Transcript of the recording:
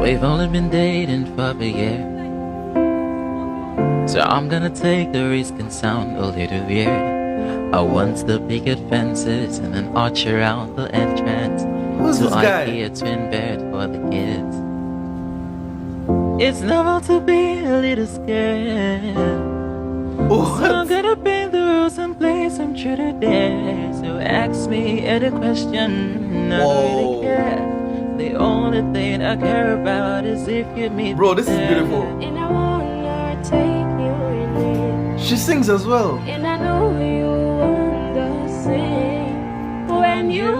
We've only been dating for a year, so I'm gonna take the risk and sound a little weird. I want the picket fences and an arch around the entrance. Who's to this guy? IKEA twin bed for the kids. It's normal to be a little scared. So I'm gonna bend the rules and play some truth or dare. So ask me any question, I don't really care. The only thing I care about is if you meet Bro, this is there. beautiful. And I wanna take you in it. She sings as well. And I know you understand when you You